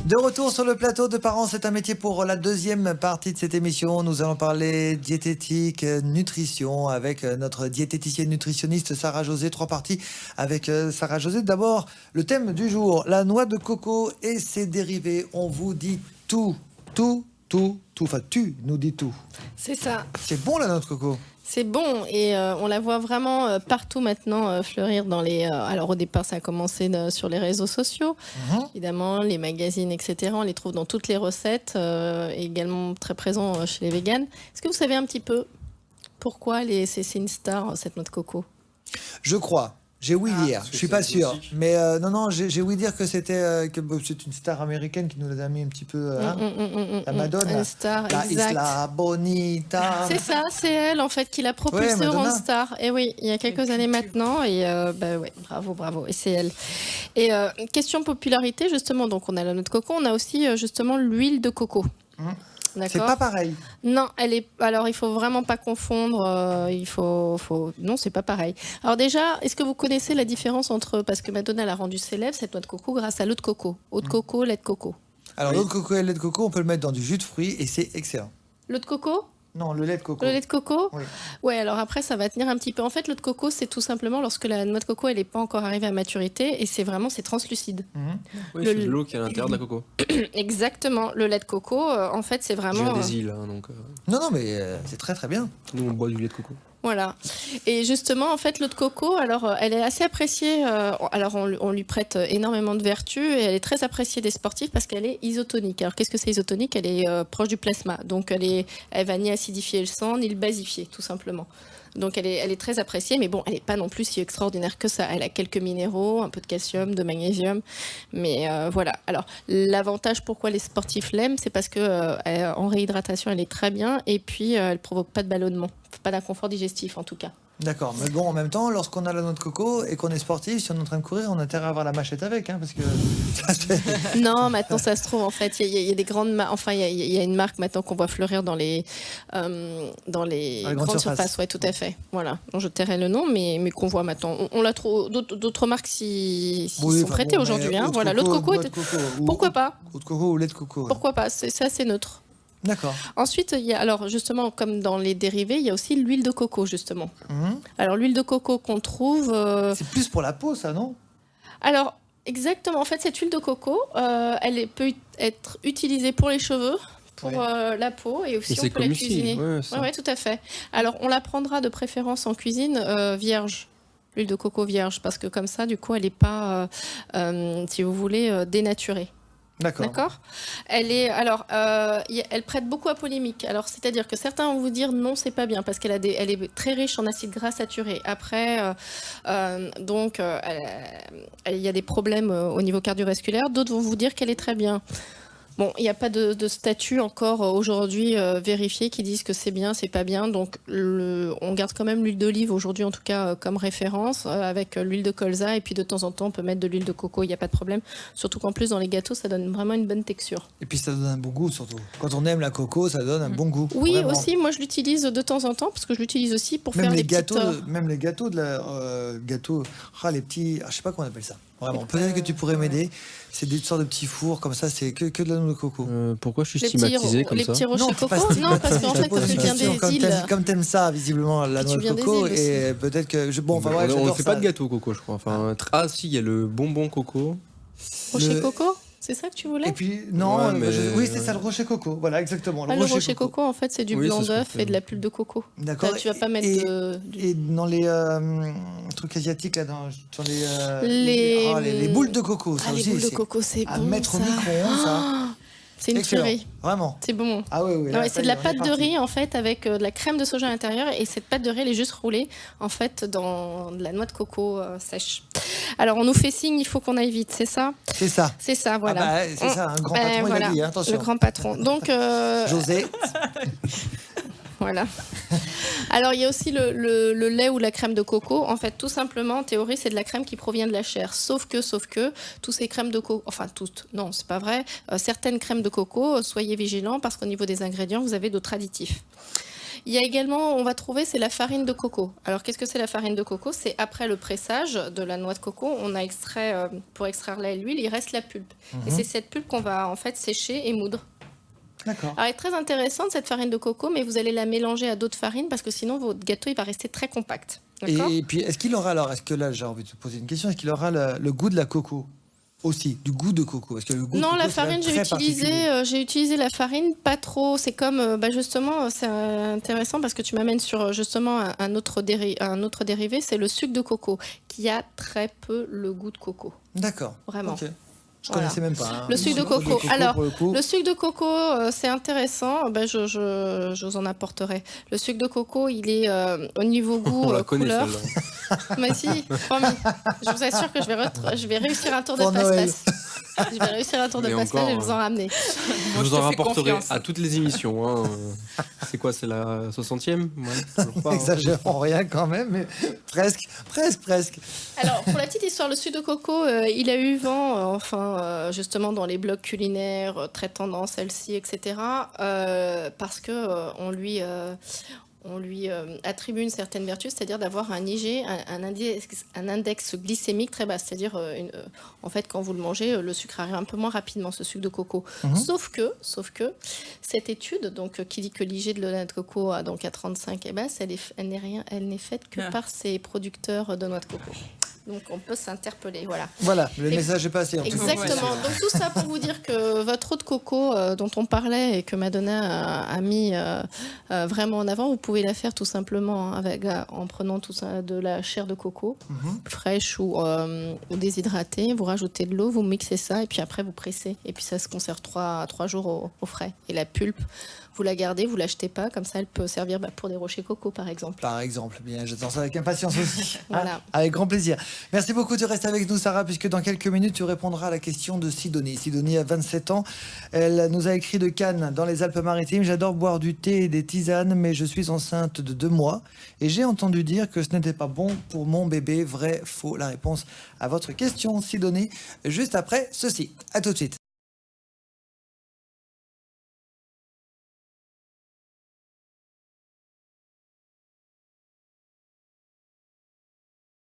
De retour sur le plateau de Parents, c'est un métier pour la deuxième partie de cette émission. Nous allons parler diététique, nutrition avec notre diététicienne nutritionniste Sarah José. 3 parties avec Sarah José. D'abord, le thème du jour, la noix de coco et ses dérivés. On vous dit tout. Enfin, tu nous dis tout. C'est ça. C'est bon la noix de coco. C'est bon et on la voit vraiment partout maintenant fleurir dans les... alors au départ ça a commencé sur les réseaux sociaux, évidemment les magazines etc. On les trouve dans toutes les recettes, également très présents chez les véganes. Est-ce que vous savez un petit peu pourquoi c'est une star cette noix de coco? Je crois. J'ai ouï dire, je suis pas sûr, mais non, j'ai ouï dire que c'était c'est une star américaine qui nous a mis un petit peu la Madonna, une star, la exact. Isla Bonita. C'est ça, c'est elle en fait qui l'a propulsée Ouais, au rang de Madonna. star. Et oui, il y a quelques années maintenant, et ouais, bravo, et c'est elle. Et question popularité justement, donc on a la noix de coco, on a aussi justement l'huile de coco. C'est pas pareil. Non, alors il faut vraiment pas confondre. Non, c'est pas pareil. Alors déjà, est-ce que vous connaissez la différence entre, parce que Madonna l'a rendu célèbre cette noix de coco grâce à l'eau de coco, eau de coco, lait de coco. Alors l'eau de coco et le lait de coco, on peut le mettre dans du jus de fruits et c'est excellent. L'eau de coco? Non, le lait de coco. Le lait de coco? Oui. Ouais, alors après, ça va tenir un petit peu. En fait, l'eau de coco, c'est tout simplement lorsque la noix de coco, elle n'est pas encore arrivée à maturité et c'est translucide. Oui, c'est de l'eau qui est à l'intérieur de la coco. Exactement. Le lait de coco, en fait, c'est Je vraiment... viens des îles, hein, donc Non, mais c'est très très bien. nous on boit du lait de coco. Voilà. Et justement, en fait, l'eau de coco, alors, elle est assez appréciée. Alors, on lui prête énormément de vertus et elle est très appréciée des sportifs parce qu'elle est isotonique. Alors, qu'est-ce que c'est isotonique? Elle est proche du plasma. Donc, elle va ni acidifier le sang, ni le basifier, tout simplement. Donc, elle est très appréciée, mais bon, elle n'est pas non plus si extraordinaire que ça. Elle a quelques minéraux, un peu de calcium, de magnésium. Mais voilà. Alors, l'avantage pourquoi les sportifs l'aiment, c'est parce que en réhydratation, elle est très bien et puis elle ne provoque pas de ballonnement. Pas d'inconfort digestif en tout cas. D'accord, mais bon, en même temps, lorsqu'on a la noix de coco et qu'on est sportif, si on est en train de courir, on a intérêt à avoir la machette avec, hein, parce que ça fait... Non, maintenant ça se trouve en fait, il y a des grandes enfin il y a une marque maintenant qu'on voit fleurir dans les grandes surfaces. Ouais, tout à fait. Voilà, dont je tairai le nom, mais qu'on voit maintenant. On la trouve, d'autres marques s'y sont prêtées aujourd'hui. Hein. Voilà, l'eau de coco. Pourquoi pas? Eau de coco ou lait de coco. Pourquoi pas? C'est assez neutre. D'accord. Ensuite, il y a, alors justement, comme dans les dérivés, il y a aussi l'huile de coco, justement. Alors, l'huile de coco qu'on trouve... C'est plus pour la peau, ça, non? Alors, exactement. En fait, cette huile de coco, elle peut être utilisée pour les cheveux, pour la peau, et aussi on peut la cuisiner. Oui, tout à fait. Alors, on la prendra de préférence en cuisine vierge. L'huile de coco vierge, parce que comme ça, du coup, elle n'est pas, si vous voulez, dénaturée. D'accord. Elle prête beaucoup à polémique. Alors, c'est-à-dire que certains vont vous dire non, c'est pas bien parce elle est très riche en acides gras saturés. Après, il y a des problèmes au niveau cardiovasculaire. D'autres vont vous dire qu'elle est très bien. Bon, il n'y a pas de statut encore aujourd'hui vérifié qui disent que c'est bien, c'est pas bien. Donc, on garde quand même l'huile d'olive aujourd'hui, en tout cas, comme référence, avec l'huile de colza. Et puis, de temps en temps, on peut mettre de l'huile de coco, il n'y a pas de problème. Surtout qu'en plus, dans les gâteaux, ça donne vraiment une bonne texture. Et puis, ça donne un bon goût, surtout. Quand on aime la coco, ça donne un bon goût. Oui, vraiment. Aussi, moi, je l'utilise de temps en temps, parce que je l'utilise aussi pour même faire les des gâteaux, petites... Même les gâteaux, les petits... je sais pas comment on appelle ça. Vraiment, peut-être que tu pourrais m'aider. C'est des sortes de petits fours comme ça, c'est que de la noix de coco. Pourquoi je suis stigmatisé comme ça? Les petits rochers non, coco? Non, parce qu'en fait, quand tu viens des îles... Comme t'aimes ça, visiblement, la noix de coco, et peut-être que... Bon, enfin, on ne fait pas de gâteau coco, je crois. Enfin, si, il y a le bonbon coco. Rocher coco? C'est ça que tu voulais? Et puis, non, mais... oui, c'est ça, le rocher coco. Voilà, exactement. Le rocher coco, en fait, c'est du blanc d'œuf et de la pulpe de coco. D'accord. Tu vas pas mettre Et dans les trucs asiatiques, là, sur les boules de coco, ça aussi. Les boules de coco, c'est bon. À mettre au micro-ondes, ça. C'est une tuerie. Vraiment. C'est bon. Ah oui. C'est de la pâte de riz en fait avec de la crème de soja à l'intérieur et cette pâte de riz elle est juste roulée en fait dans de la noix de coco sèche. Alors on nous fait signe, il faut qu'on aille vite, c'est ça? C'est ça. C'est ça, voilà. C'est ça, un grand patron il a dit, attention. Le grand patron. Donc José. Voilà. Alors, il y a aussi le lait ou la crème de coco. En fait, tout simplement, en théorie, c'est de la crème qui provient de la chair. Sauf que, tous ces crèmes de coco, enfin toutes, non, c'est pas vrai. Certaines crèmes de coco, soyez vigilants parce qu'au niveau des ingrédients, vous avez d'autres additifs. Il y a également, on va trouver, c'est la farine de coco. Alors, qu'est-ce que c'est la farine de coco? C'est après le pressage de la noix de coco, on a extrait, pour extraire l'huile, il reste la pulpe. Et c'est cette pulpe qu'on va en fait sécher et moudre. D'accord. Alors, elle est très intéressante, cette farine de coco, mais vous allez la mélanger à d'autres farines parce que sinon, votre gâteau, il va rester très compact. D'accord? Et puis, est-ce que là, j'ai envie de te poser une question, est-ce qu'il aura le goût de la coco aussi, du goût de coco? Parce que le goût de Non, coco, la c'est quand même farine, très particulier. j'ai utilisé la farine pas trop. C'est comme, justement, c'est intéressant parce que tu m'amènes sur justement un autre dérivé, c'est le sucre de coco, qui a très peu le goût de coco. D'accord. Vraiment. Ok. Je Voilà. connaissais même pas. Hein. Le sucre de coco. Alors, pour le coup. le sucre de coco, c'est intéressant. Je vous en apporterai. Le sucre de coco, il est au niveau goût, On la connaît couleur. celle-là. Mais si, promis. Je vous assure que je vais réussir un tour de Pour Noël. passe-passe. Je vais réussir un tour de Mais passe-passe encore, et vous en ramener. Je vous en rapporterai confiance. à toutes les émissions. Hein. C'est quoi, c'est la 60e? Ouais, toujours pas, hein. Exagérons rien quand même, mais presque. Alors, pour la petite histoire, le sucre de coco, il a eu vent, justement, dans les blogs culinaires, très tendance, celle-ci, etc., parce que on lui attribue une certaine vertu, c'est-à-dire d'avoir un IG, un index glycémique très bas. C'est-à-dire, en fait, quand vous le mangez, le sucre arrive un peu moins rapidement, ce sucre de coco. Sauf que cette étude, donc, qui dit que l'IG de la noix de coco donc, à 35 est basse, elle n'est faite que par ses producteurs de noix de coco. Donc, on peut s'interpeller, voilà. Voilà, le message est passé. En tout cas. Exactement. Donc tout ça pour vous dire que votre eau de coco dont on parlait et que Madonna a mis vraiment en avant, vous pouvez la faire tout simplement en prenant tout ça, de la chair de coco fraîche ou déshydratée. Vous rajoutez de l'eau, vous mixez ça et puis après vous pressez. Et puis ça se conserve 3 jours au frais. Et la pulpe, vous la gardez, vous l'achetez pas, comme ça elle peut servir pour des rochers coco par exemple. Par exemple, bien, j'attends ça avec impatience aussi. Voilà. Avec grand plaisir. Merci beaucoup de rester avec nous, Sarah, puisque dans quelques minutes, tu répondras à la question de Sidonie. Sidonie a 27 ans. Elle nous a écrit de Cannes, dans les Alpes-Maritimes. J'adore boire du thé et des tisanes, mais je suis enceinte de 2 mois. Et j'ai entendu dire que ce n'était pas bon pour mon bébé. Vrai, faux? La réponse à votre question, Sidonie, juste après ceci. À tout de suite.